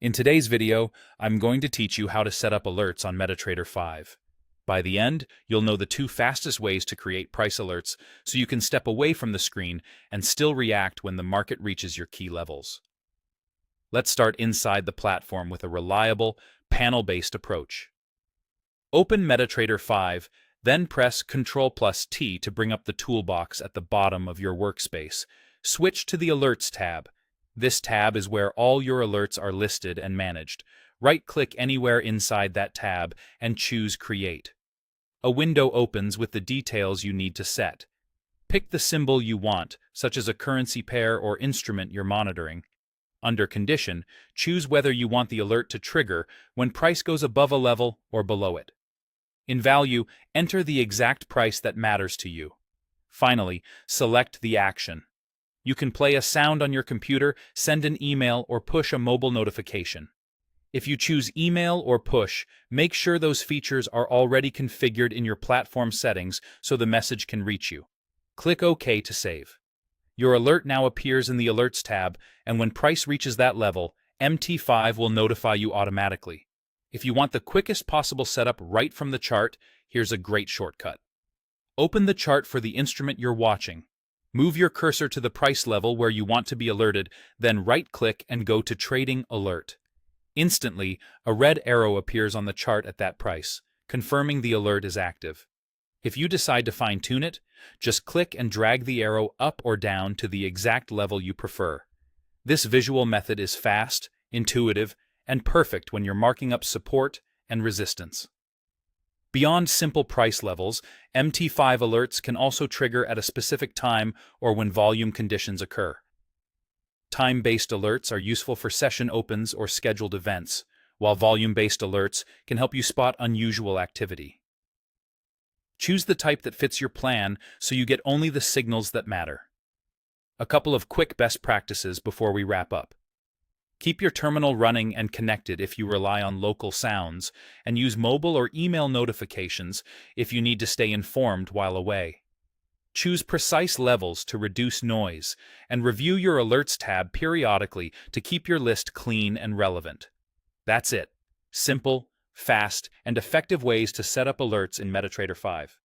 In today's video, I'm going to teach you how to set up alerts on Metatrader 5. By the end, you'll know the two fastest ways to create price alerts so you can step away from the screen and still react when the market reaches your key levels. Let's start inside the platform with a reliable, panel-based approach. Open Metatrader 5, then press Ctrl+T to bring up the toolbox at the bottom of your workspace. Switch to the Alerts tab. This tab is where all your alerts are listed and managed. Right-click anywhere inside that tab and choose Create. A window opens with the details you need to set. Pick the symbol you want, such as a currency pair or instrument you're monitoring. Under Condition, choose whether you want the alert to trigger when price goes above a level or below it. In Value, enter the exact price that matters to you. Finally, select the action. You can play a sound on your computer, send an email, or push a mobile notification. If you choose email or push, make sure those features are already configured in your platform settings so the message can reach you. Click OK to save. Your alert now appears in the Alerts tab, and when price reaches that level, MT5 will notify you automatically. If you want the quickest possible setup right from the chart, here's a great shortcut. Open the chart for the instrument you're watching. Move your cursor to the price level where you want to be alerted, then right-click and go to Trading Alert. Instantly, a red arrow appears on the chart at that price, confirming the alert is active. If you decide to fine-tune it, just click and drag the arrow up or down to the exact level you prefer. This visual method is fast, intuitive, and perfect when you're marking up support and resistance. Beyond simple price levels, MT5 alerts can also trigger at a specific time or when volume conditions occur. Time-based alerts are useful for session opens or scheduled events, while volume-based alerts can help you spot unusual activity. Choose the type that fits your plan so you get only the signals that matter. A couple of quick best practices before we wrap up. Keep your terminal running and connected if you rely on local sounds, and use mobile or email notifications if you need to stay informed while away. Choose precise levels to reduce noise, and review your Alerts tab periodically to keep your list clean and relevant. That's it. Simple, fast, and effective ways to set up alerts in Metatrader 5.